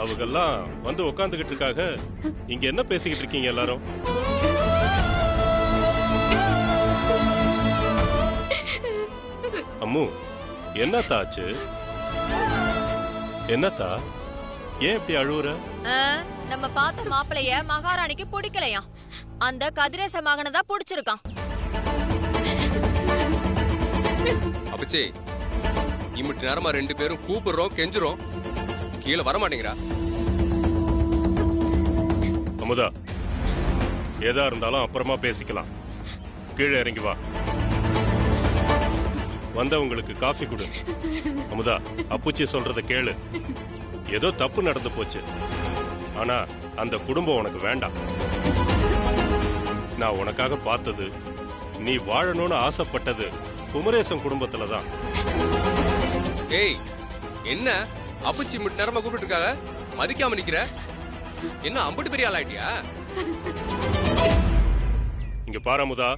அவங்கெல்லாம் வந்து உட்காந்துக்கிட்டு இருக்காங்க. இங்க என்ன பேசிக்கிட்டு இருக்கீங்க எல்லாரும்? அம்மு, என்னத்தா ஆச்சு? என்னத்தா, ஏன் இப்படி அழுவுற? நம்ம பார்த்த மாப்பிளைய மகாராணிக்கு பிடிக்கலையா? அந்த கதிரேச மகனை தான் பிடிச்சிருக்கான். அப்பச்சே, இம்மிட்டு நேரமா 2 பேரும் கூப்பிடுறோம், கெஞ்சுறோம், கீழே வர மாட்டேங்கிறா. அமுதா, எதா இருந்தாலும் அப்புறமா பேசிக்கலாம். கீழே இறங்கி வா. வந்தவங்களுக்கு காஃபி கொடு. அமுதா, அப்புச்சி சொல்றத கேளு. ஏதோ தப்பு நடந்து போச்சு, ஆனா அந்த குடும்பம் உனக்கு வேண்டாம். நான் உனக்காக பார்த்தது, நீ வாழணும்னு ஆசைப்பட்டது குமரேசன் குடும்பத்துல தான். ஏய், என்ன அப்பச்சி இம்மிட்டு நேரமா கூப்பிட்டு இருக்காங்க, மதிக்காம நிக்கிற? என்ன அம்பட்டு பெரிய ஆளாயிட்டியா? இங்க பாரு அமுதா,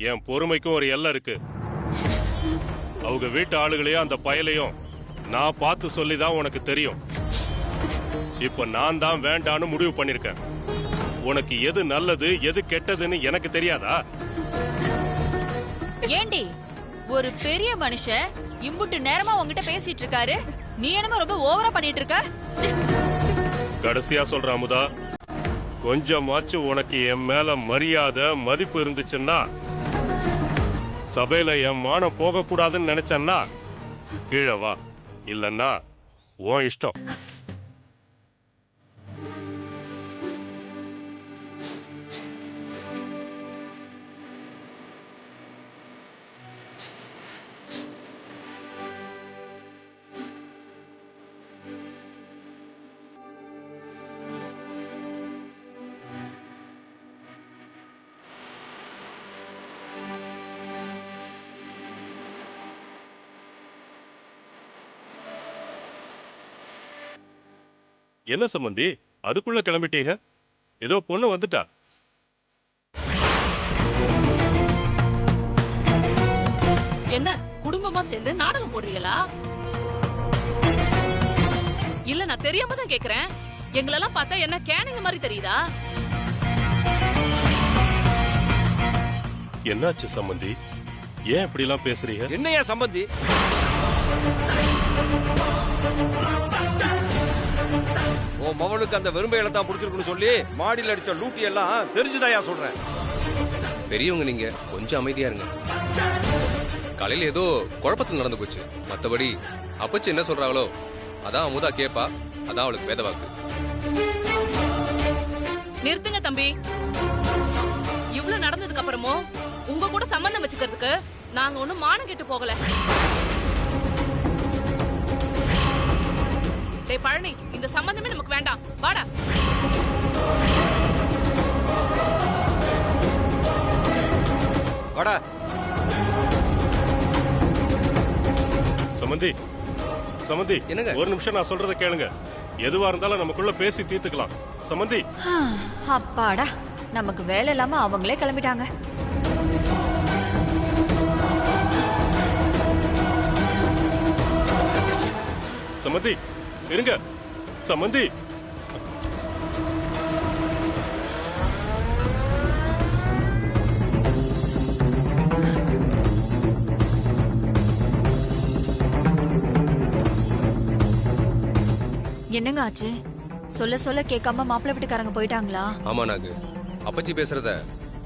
என் பொறுமைக்கும் ஒரு எல்லை இருக்கு. அவங்க வீட்டு ஆளுகளையும் அந்த பயலையும் நான் பார்த்து சொல்லிதான் உனக்கு தெரியும். இப்ப நான் தான் வேண்டான்னு முடிவு பண்ணிருக்கேன். உனக்கு எது நல்லது எது கெட்டதுன்னு எனக்கு தெரியாதா? ஏண்டி, ஒரு பெரிய மனுஷன் இம்புட்டு நேரமா உங்ககிட்ட பேசிட்டு இருக்காரு, நீ என்னமோ ரொம்ப ஓவரா பண்ணிட்டு இருக்க. கடைசியா சொல்ற அமுதா, கொஞ்சமாச்சும் உனக்கு என் மேல மரியாதை மதிப்பு இருந்துச்சுன்னா, சபையில என் மானம் போக கூடாதுன்னு நினைச்சன்னா கீழே வா, இல்லன்னா உன் இஷ்டம். என்ன சம்பந்தி, அதுக்குள்ள கிளம்பிட்டீங்க? ஏதோ பொண்ணு வந்துட்டா? என்ன குடும்பமா சேர்ந்து நாடகம் போடுறீங்களா? இல்ல, நான் தெரியாம தான் கேக்குறேன். எங்களெல்லாம் பார்த்தா என்ன கேனிங்க மாதிரி தெரியுதா? என்னாச்சு சம்பந்தி, ஏன் இப்படி எல்லாம் பேசுறீங்க? என்னையா சம்பந்தி? உன் மவனுக்கு அந்த வெறும்பையில தான் பிடிச்சிருக்குன்னு சொல்லி மாடியில் அடிச்ச லூட்டி எல்லாம் தெரிஞ்சுதாயா சொல்றேன். பெரியவங்க, நீங்க கொஞ்சம் அமைதியா இருங்க. காலையில ஏதோ குழப்பத்தில் நடந்து போச்சு. மத்தபடி அப்பச்சி என்ன சொல்றாங்களோ அதான் அமுதா கேப்பா. அதான் அவளுக்கு வேத வாக்கு. நிறுத்துங்க தம்பி. இவ்வளவு நடந்ததுக்கு அப்புறமும் உங்க கூட சம்பந்தம் வச்சுக்கிறதுக்கு நாங்க ஒண்ணும் மானம் கெட்டு போகல. டேய் பழனி, இந்த சம்பந்தமே நமக்கு வேண்டாம், வாடா. வாடா. சம்பந்தி, சம்பந்தி, என்னங்க? ஒரு நிமிஷம் நான் சொல்றத கேளுங்க. எதுவா இருந்தாலும் நமக்குள்ள பேசி தீர்த்துக்கலாம். சம்பந்தி. அப்பாடா, நமக்கு வேலை இல்லாம அவங்களே கிளம்பிட்டாங்க. சம்பந்தி இருங்க. சம்பந்தி, என்னங்க ஆச்சு? சொல்ல சொல்ல கேட்காம மாப்பிள்ளை வீட்டுக்காரங்க போயிட்டாங்களா? ஆமா நாகு, அப்பச்சி பேசுறத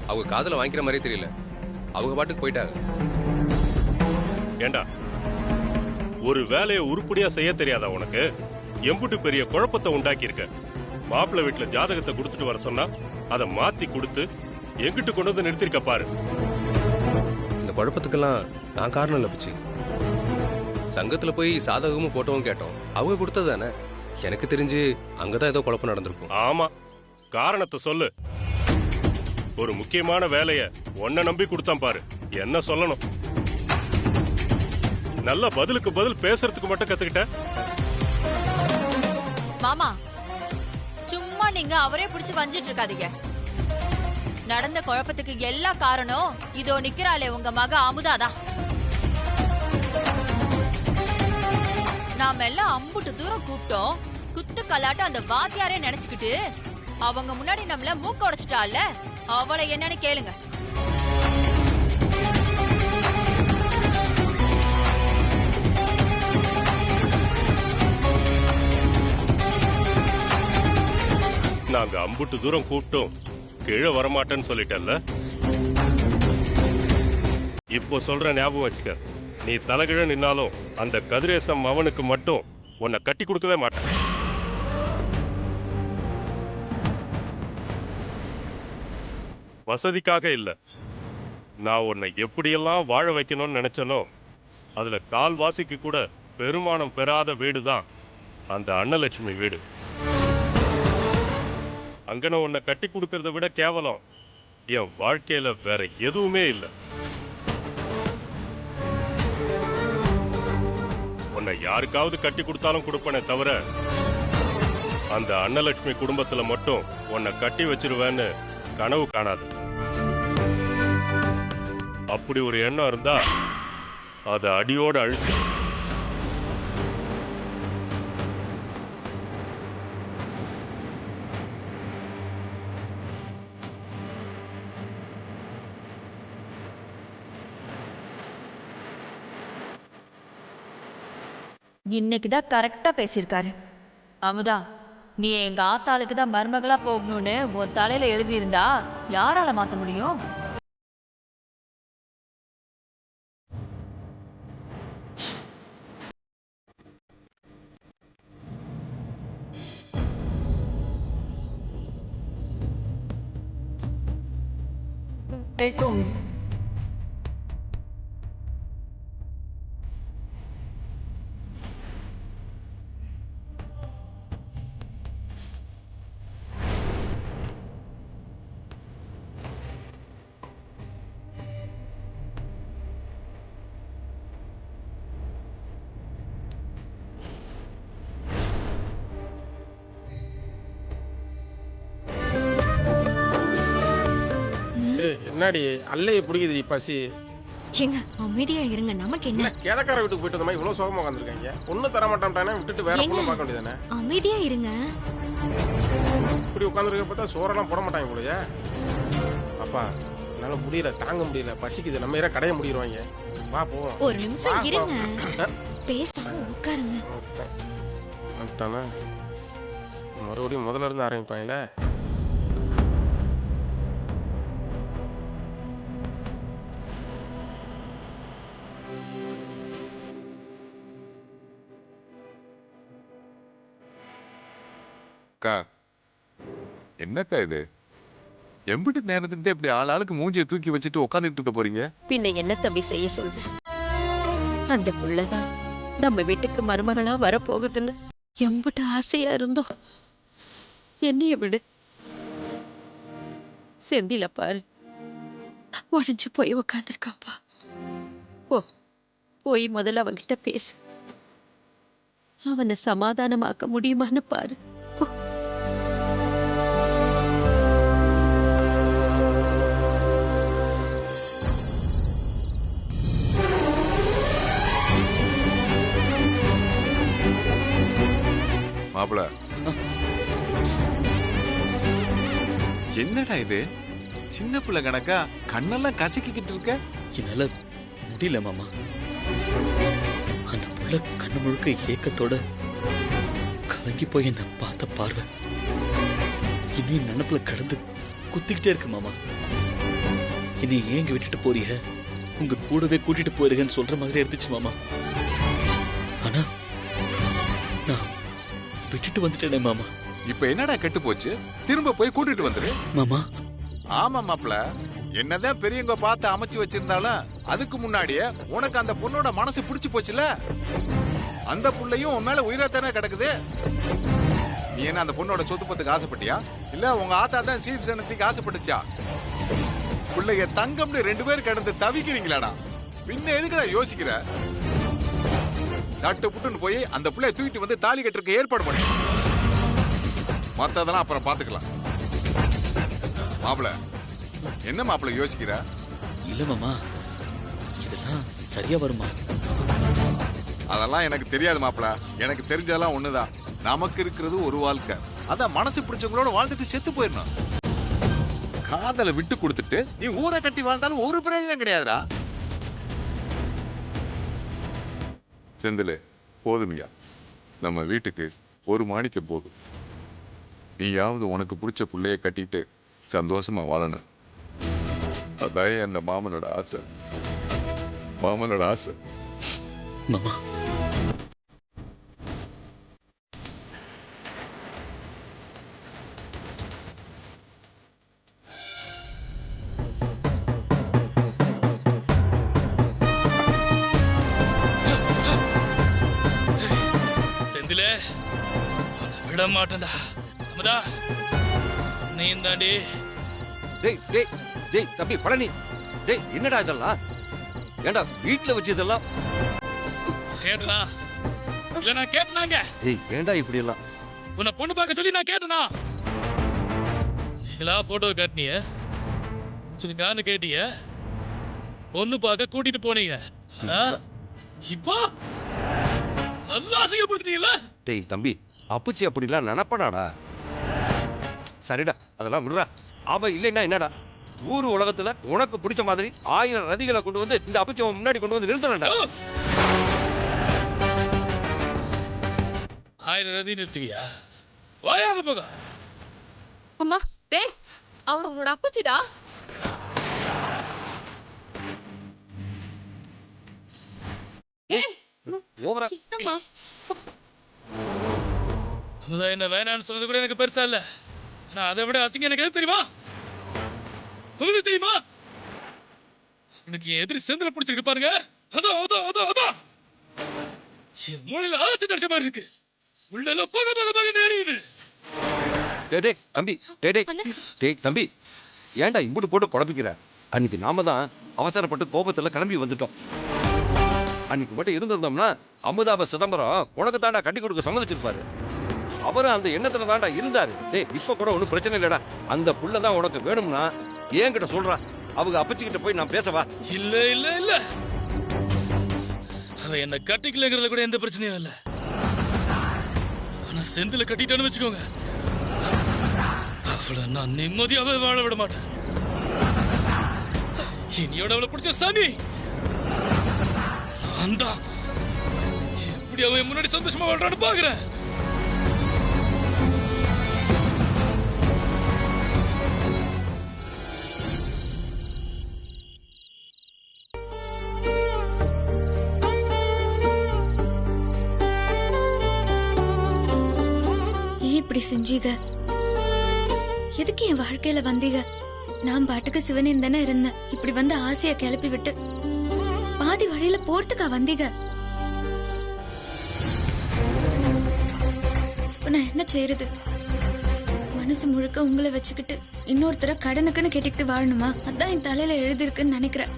அவங்க காதுல வாங்கிக்கிற மாதிரியே தெரியல. அவங்க பாட்டுக்கு போயிட்டாங்க. ஏண்டா, ஒரு வேலையை உருப்படியா செய்ய தெரியாதா உனக்கு? எம்புட்டு பெரிய குழப்பத்தை உண்டாக்கி இருக்க. மாப்பிள்ளை வீட்டுல ஜாதகத்தை கொடுத்துட்டு வர சொன்னா அதை மாத்தி கொடுத்து எங்கிட்டு கொண்டு வந்து நிறுத்திருக்க பாரு. இந்த குழப்பத்துக்கெல்லாம் நான் காரணம் இல்ல பிச்சி. சங்கத்துல போய் சாதகமும் போட்டோவும் கேட்டோம். அவங்க கொடுத்தது தானே. எனக்கு தெரிஞ்சு அங்கதான் ஏதோ குழப்பம் நடந்திருக்கும். ஆமா, காரணத்தை சொல்லு. ஒரு முக்கியமான வேலைய உன்னை நம்பி கொடுத்தான் பாரு. என்ன சொல்லணும்? நல்ல பதிலுக்கு பதில் பேசுறதுக்கு மட்டும் கத்துக்கிட்ட. மாமா, சும்மா நீங்க அவரே பிடிச்சு வஞ்சிட்டு இருக்காதீங்க. நடந்த குழப்பத்துக்கு எல்லா காரணம் இதோ நிக்கிறாளே உங்க மக அமுதாதான். நாம எல்லாம் அம்புட்டு தூரம் கூப்பிட்டோம், குத்து கல்லாட்ட அந்த வாத்தியாரே நினைச்சுக்கிட்டு அவங்க முன்னாடி நம்மள மூக்க உடைச்சிட்டால, அவளை என்னன்னு கேளுங்க. நாங்க அம்புட்டு தூரம் கூப்பிட்டோம், கீழே வரமாட்டேன்னு சொல்லிட்டல்ல. இப்போ சொல்ற ஞாபகம் வச்சுக்க, நீ தலைகீழ நின்னாலும் அந்த கதிரேசம் அவனுக்கு மட்டும் உன்னை கட்டி கொடுக்கவே மாட்டேன். வசதிக்காக இல்ல, நான் உன்னை எப்படியெல்லாம் வாழ வைக்கணும்னு நினைச்சனோ அதுல கால்வாசிக்கு கூட பெருமானம் பெறாத வீடு தான் அந்த அன்னலட்சுமி வீடு. அங்கன உன்னை கட்டி கொடுக்கறத விட கேவலம் என் வாழ்க்கையில வேற எதுவுமே இல்லை. உன்னை யாருக்காவது கட்டி கொடுத்தாலும் கொடுப்பனே தவிர அந்த அன்னலட்சுமி குடும்பத்துல மட்டும் உன்னை கட்டி வச்சிருவேன்னு கனவு காணாது. அப்படி ஒரு எண்ணம் இருந்தா அதை அடியோட அழிச்சு. இன்னைக்குதான் கரெக்டா பேசியிருக்காரு. அமுதா, நீ எங்க ஆத்தாளுக்கு தான் மருமகளா போகணும்னு உன் தலையில எழுதியிருந்தா யாரால மாத்த முடியும்? என்னடி அல்லைய பிடிக்குதுடி பசி. ஏங்க அமைதியா இருங்க, நமக்கு என்ன? கேதக்கார வீட்டுக்கு போயிட்டு வந்த இவ்வளவு சோகமா உட்காந்துருக்காங்க. ஒன்னும் தர மாட்டான்ட்டானே, விட்டுட்டு வேற பொண்ணு பார்க்க வேண்டியதானே. அமைதியா இருங்க. இப்படி உட்காந்துருக்க பார்த்தா சோறெல்லாம் போட மாட்டாங்க போலயே. அப்பா என்னால முடியல, தாங்க முடியல, பசிக்குது. நம்ம ஏற கடைய முடிடுவாங்க. வா போவோம். ஒரு நிமிஷம் இருங்க, பேசாம உட்காருங்க. மறுபடியும் முதல்ல இருந்து ஆரம்பிப்பாங்களே. அக்கா, என்னக்கா இது? எம்பிட்டு நேரத்துக்கிட்டே இப்படி ஆளாளுக்கு மூஞ்சியை தூக்கி வச்சுட்டு உட்காந்துட்டு இருக்க போறீங்க? பின்ன என்ன தம்பி செய்ய சொல்ற? அந்த புள்ளதான் நம்ம வீட்டுக்கு மருமகளா வரப்போகுதுன்னு எம்பிட்டு ஆசையா இருந்தோம். என்னைய விடு, செந்தில பாரு, உடஞ்சு போய் உக்காந்துருக்காப்பா. போய் முதல்ல அவன்கிட்ட பேசு, அவனை சமாதானமாக்க முடியுமான்னு பாரு. மாப்பிள, என்னடா இது? சின்ன பிள்ளை கணக்கா கண்ணெல்லாம் கசக்கிக்கிட்டு இருக்க. என்னால முடியல மாமா. அந்த புள்ள கண்ணு முழுக்க ஏக்கத்தோட கலங்கி போய் என்ன பார்த்த பார்வை இன்னும் நினப்புல கடந்து குத்திக்கிட்டே இருக்கு மாமா. என்னை ஏங்க விட்டுட்டு போறீங்க, உங்க கூடவே கூட்டிட்டு போயிருங்கன்னு சொல்ற மாதிரி இருந்துச்சு மாமா. ஆனா நான் விட்டுட்டு வந்துட்டேனே மாமா. இப்ப என்னடா கெட்டு போச்சு? திரும்ப போய் கூட்டிட்டு வந்துரு மாமா. ஆமா மாப்பிள, என்னதான் பெரியவங்க பார்த்து அமைச்சு வச்சிருந்தாலும் அதுக்கு முன்னாடியே உனக்கு அந்த பொண்ணோட மனசு பிடிச்சு போச்சுல. அந்த புள்ளையும் உன் மேல உயிராத்தானே கிடக்குது. நீ என்ன அந்த பொண்ணோட சொத்து பத்துக்கு ஆசைப்பட்டியா, இல்ல உங்க ஆத்தா தான் சீர்சனத்துக்கு ஆசைப்பட்டுச்சா? பிள்ளைய தங்கம்னு 2 பேர் கிடந்து தவிக்கிறீங்களாடா. பின்ன எதுக்குடா யோசிக்கிற? சட்டு புட்டுன்னு போய் அந்த பிள்ளைய தூக்கிட்டு வந்து தாலி கட்டுறதுக்கு ஏற்பாடு பண்ணு. மத்ததெல்லாம் அப்புறம் பாத்துக்கலாம். மாப்பிள, என்ன மாப்பிள யோசிக்கிற? இல்ல மாமா, இதெல்லாம் சரியா வருமா? அதெல்லாம் எனக்கு தெரியாது மாப்பிள. எனக்கு தெரிஞ்சதெல்லாம் ஒண்ணுதான். நமக்கு இருக்கிறது ஒரு வாழ்க்கை, அதான் மனசு பிடிச்சவங்களோட வாழ்ந்துட்டு செத்து போயிடணும். காதலை விட்டு கொடுத்துட்டு நீ ஊரை கட்டி வாழ்ந்தாலும் ஒரு பிரயோஜனம் கிடையாதுடா. செந்தில், போதுமையா, நம்ம வீட்டுக்கு ஒரு மாணிக்க போதும். நீயாவது உனக்கு பிடிச்ச பிள்ளைய கட்டிட்டு சந்தோஷமா வாழணும். அதான் என் மாமனோட ஆசை. மாமனோட ஆசை. மாமா, செந்திலே, விட மாட்டேன்டா. அமுதா, நீ தாண்டி. டேய் டேய் டேய் தம்பி பழனி, டேய் என்னடா இதெல்லாம்? ஏண்டா வீட்டுல வச்சு இதெல்லாம்? கேட்டனா இல்ல நான் கேட்டனாங்க? டேய் ஏண்டா இப்படி எல்லாம்? உன்னை பொண்ணு பார்க்க சொல்லி நான் கேட்டனா? நீங்களா போட்டோ காட்டினிய, சொல்லிக்கான்னு கேட்டிய, பொண்ணு பார்க்க கூட்டிட்டு போனீங்க. இப்போ நல்லா அசிங்கப்படுத்துறீங்களா? டேய் தம்பி, அப்புச்சி அப்படிலாம் நினைப்படாடா. சரிடா, அதெல்லாம் விடுறா. அவன் இல்லைன்னா என்னடா, ஊர் உலகத்துல உனக்கு பிடிச்ச மாதிரி 1000 ரதிகளை கொண்டு வந்து இந்த அப்புச்சி முன்னாடி கொண்டு வந்து நிறுத்தணும்டா. 1000 ரதி நிறுத்துவியா? வாயாத போக. அம்மா, டேய், அவன் உன்னோட அப்பச்சிடா. ஓவரா என்ன வேணான்னு சொன்னது கூட எனக்கு பெருசா இல்ல. ஆனா அதை விட அசிங்கம் எனக்கு எது தெரியுமா? உங்களுக்கு தெரியுமா? எனக்கு என் எதிரி செந்தில பிடிச்சிருக்கு பாருங்க. அதான் அதான் அதான் அதான் என் மூளையில ஆசை நடிச்ச மாதிரி இருக்கு. உள்ள போக போக போக நேரியுது. டேய் தம்பி, டேய் தம்பி, ஏன்டா இம்புட்டு போட்டு குழப்பிக்கிற? அன்னைக்கு நாம தான் அவசரப்பட்டு கோபத்துல கிளம்பி வந்துட்டோம். அன்னைக்கு மட்டும் இருந்திருந்தோம்னா அமுதாப சிதம்பரம் உனக்கு தாண்டா கட்டி கொடுக்க சம்மதிச்சிருப்பாரு. அவரும் அந்த எண்ணத்துல தாண்டா இருந்தாரு. டேய் இப்ப கூட ஒன்றும் பிரச்சனை இல்லடா. அந்த புள்ளதான் உனக்கு வேணும்னா ஏன்கிட்ட சொல்றா, அவங்க அப்பச்சிக்கிட்ட போய் நான் பேசவா? இல்ல இல்ல இல்ல, அவ என்ன கட்டிக்கலங்கிறதுல கூட எந்த பிரச்சனையும் இல்ல. ஆனா செந்தில கட்டிட்டான்னு வச்சுக்கோங்க, அவளை நான் நிம்மதியாவே வாழ விட மாட்டேன். இனியோட அவளை பிடிச்ச சனி நான் தான். எப்படி அவன் முன்னாடி சந்தோஷமா வாழ்றான்னு பாக்குறேன். இப்படி செஞ்சீங்க? எதுக்கு என் வாழ்க்கையில வந்தீங்க? நான் பாட்டுக்கு சிவனேன் தானே இருந்தேன். இப்படி வந்து ஆசைய கிளப்பி விட்டு பாதி வழியில போறதுக்கா வந்தீங்க? நான் என்ன செய்யறது? மனசு முழுக்க உங்களை வச்சுக்கிட்டு இன்னொருத்தர கடனுக்குன்னு கேட்டுக்கிட்டு வாழணுமா? அதான் என் தலையில எழுதிருக்குன்னு நினைக்கிறேன்.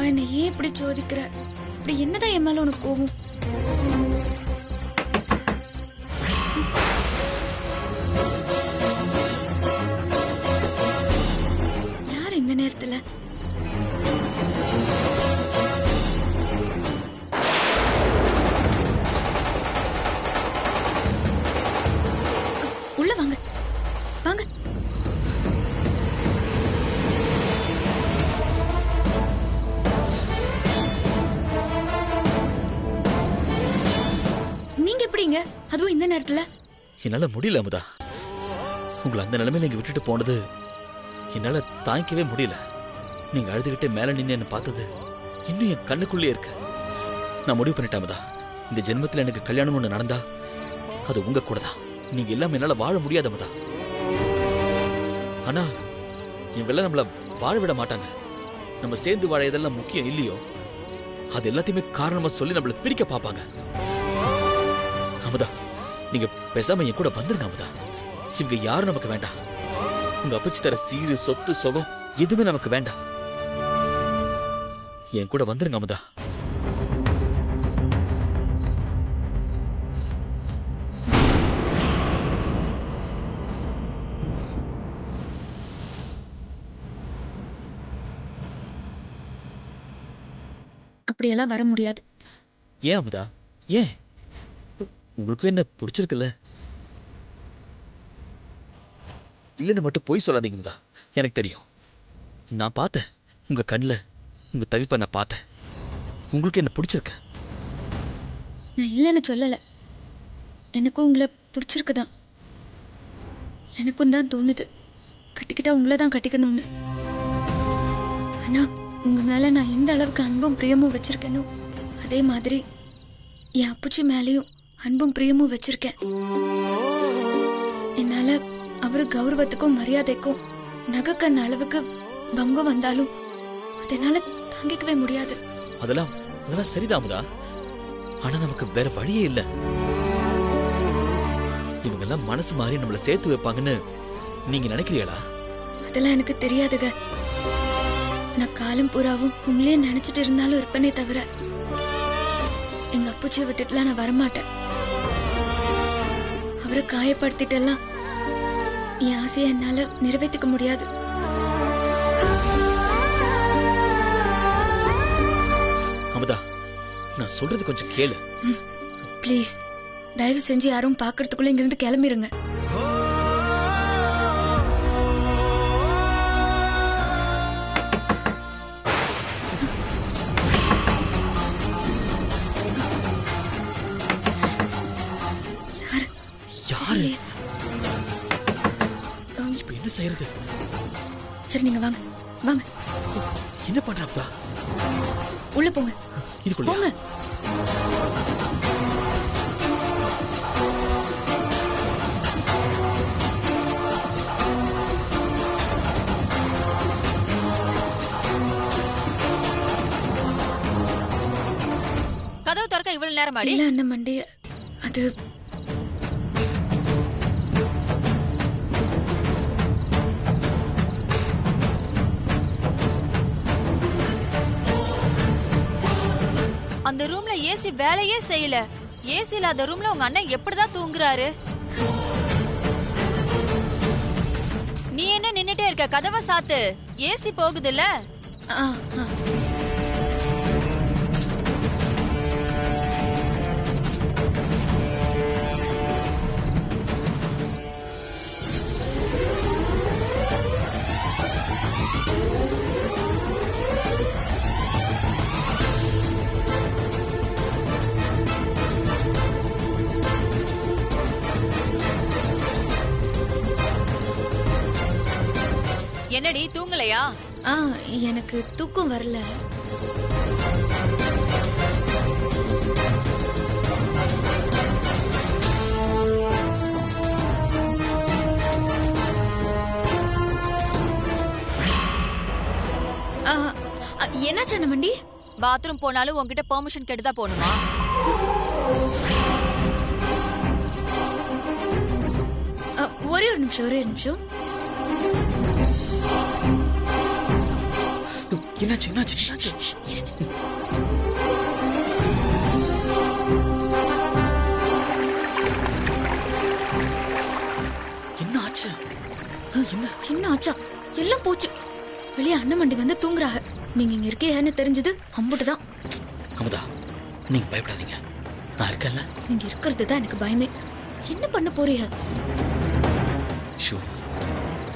என்னை ஏன் இப்படி சோதிக்கிற? இப்படி என்னதான் என் மேல உனக்கு கோவம்? யார் இந்த நேரத்துல? உள்ள வாங்க வாங்க. அதுவும் இந்த நேரத்துல? என்னால முடியல அமுதா. உங்களை அந்த நிலைமையில இங்க விட்டுட்டு போனது என்னால தாங்கிக்கவே முடியல. நீங்க அழுதுகிட்டே மேல நின்று என்ன பார்த்தது இன்னும் என் கண்ணுக்குள்ளே இருக்கு. நான் முடிவு பண்ணிட்டேன் அமுதா, இந்த ஜென்மத்துல எனக்கு கல்யாணம் ஒண்ணு நடந்தா அது உங்க கூட தான். நீங்க இல்லாம என்னால வாழ முடியாது அமுதா. ஆனா இவங்கெல்லாம் நம்மள வாழ விட மாட்டாங்க. நம்ம சேர்ந்து வாழ எதெல்லாம் முக்கியம் இல்லையோ அது எல்லாத்தையுமே காரணமா சொல்லி நம்மள பிரிக்க பார்ப்பாங்க. அமுதா, நீங்க பேசாம என் கூட வந்துருங்க அமுதா. இவங்க யாரும் நமக்கு வேண்டாம். உங்க அப்பச்சி தர சீரு சொத்து சுகம் எதுவுமே நமக்கு வேண்டாம். என் கூட வந்துருங்க அமுதா. அப்படியெல்லாம் வர முடியாது. ஏன் அமுதா? ஏன்? உங்களுக்கு என்ன பிடிச்சிருக்குல்ல? இல்லைன்னு மட்டும் போய் சொல்லாதீங்க அமுதா. எனக்கு தெரியும். நான் பார்த்தேன் உங்க கண்ணில் உங்க தவிப்பை நான் பார்த்தேன். உங்களுக்கு என்ன பிடிச்சிருக்கு? நான் இல்லைன்னு சொல்லலை. எனக்கும் உங்களை பிடிச்சிருக்குதான். எனக்கும் தான் தோணுது கட்டிக்கிட்டா உங்களை தான் கட்டிக்கணும்னு. ஆனா உங்க மேல நான் எந்த அளவுக்கு அன்பும் பிரியமும் வச்சிருக்கேனோ அதே மாதிரி என் அப்புச்சி மேலேயும் அன்பும் பிரியமும் வச்சிருக்கேன். என்னால அவரு கௌரவத்துக்கும் மரியாதைக்கும் நகைக்கண் அளவுக்கு பங்கம் வந்தாலும் அதனால தாங்கிக்கவே முடியாது. அதெல்லாம் சரிதான் அமுதா. ஆனா நமக்கு வேற வழியே இல்ல. இவங்க எல்லாம் மனசு மாறி நம்மள சேர்த்து வைப்பாங்கன்னு நீங்க நினைக்கிறீங்களா? அதெல்லாம் எனக்கு தெரியாதுங்க. நான் காலம் பூராவும் உங்களையே நினைச்சிட்டு இருந்தாலும் இருப்பேனே தவிர எங்க அப்புச்சியை விட்டுட்டுலாம் நான் வரமாட்டேன். அவரை காயப்படுத்திட்டெல்லாம் என் ஆசையை என்னால நிறைவேற்றிக்க முடியாது. அமுதா, நான் சொல்றது கொஞ்சம் கேளு. ப்ளீஸ், தயவு செஞ்சு யாரும் பாக்குறதுக்குள்ள இங்கிருந்து கிளம்பிருங்க. யாரு? இப்ப என்ன செய்யறது? சரி, நீங்க வாங்க வாங்க. என்ன பண்ற அமுதா? உள்ள போங்க. இதுக்குள்ள போங்க. கதவு திறக்க இவ்வளவு நேரம் ஆடி? இல்ல அண்ணன் மண்டி, அது அந்த ரூம்ல ஏசி வேலையே செய்யல. ஏசி இல்லாத ரூம்ல உங்க அண்ணன் எப்படிதான் தூங்குறாரு? நீ என்ன நின்னுட்டே இருக்க? கதவை சாத்து. ஏசி போகுதுல்ல. என்னடி தூங்கலையா? எனக்கு தூக்கம் வரல. என்னாச்சு அண்ணன் மண்டி? பாத்ரூம் போனாலும் உன்கிட்ட பெர்மிஷன் கேட்டுதான் போகணுமா? ஒரே ஒரு நிமிஷம். என்னாச்சு? என்ன ஆச்சா? எல்லாம் போச்சு. வெளியே அண்ணன் மண்டி வந்து தூங்குறாங்க. நீங்க இங்க இருக்கேன்னு தெரிஞ்சது அம்புட்டுதான். அமுதா, நீங்க பயப்படாதீங்க. நான் இருக்கேன்ல. நீங்க இருக்கிறது தான் எனக்கு பயமே. என்ன பண்ண போறீங்க? ஷூ,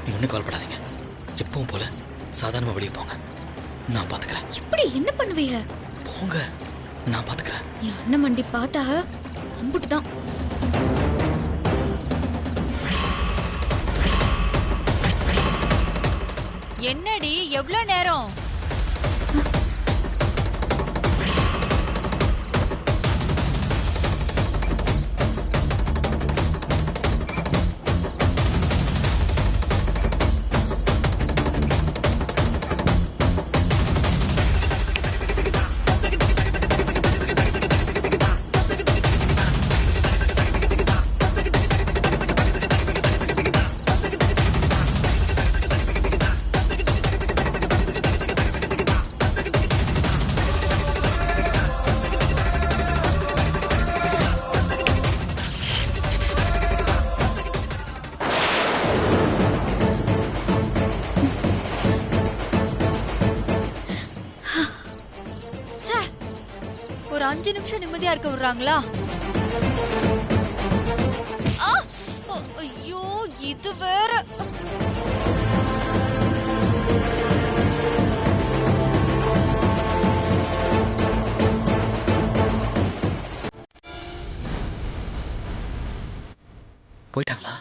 நீங்க ஒன்னும் கவலைப்படாதீங்க. எப்பவும் போல சாதாரணமா வெளியே போங்க. நான் பாத்துக்கிறேன். இப்படி என்ன பண்ணுவீங்க? போங்க, நான் பாத்துக்கிறேன். என் அண்ணன் மண்டி பார்த்தா அம்புட்டுதான். என்னடி எவ்வளவு நேரம்? 5 நிமிஷம் நிம்மதியா இருக்க விடுறாங்களா? ஆ! ஐயோ, இது வேற. போயிட்டாங்களா?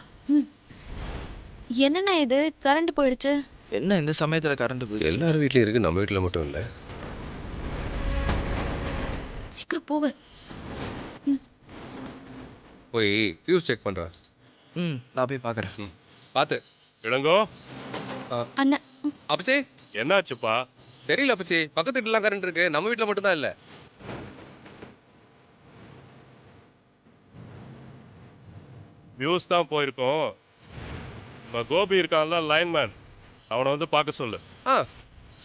என்னண்ணா இது கரண்ட் போயிடுச்சு? என்ன இந்த சமயத்துல கரண்ட் போயிடுச்சு? எல்லாரும் வீட்லயும் இருக்கு, நம்ம வீட்டில் மட்டும் இல்லை. சீக்கிரம் போக. போய் ஃபியூஸ் செக் பண்ணுறேன். நான் போய் பார்க்குறேன். பார்த்து. இளங்கோ, அண்ணா அப்பச்சே என்னாச்சுப்பா? தெரியல அப்பச்சே, பக்கத்து வீட்டுலாம் கரண்ட் இருக்கு, நம்ம வீட்டில் மட்டும்தான் இல்லை. நியூஸ் தான் போயிருக்கோம். நம்ம கோபி இருக்கான்ல லைன்மேன், அவனை வந்து பார்க்க சொல்லு.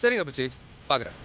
சரிங்க அப்பச்சி, பார்க்குறேன்.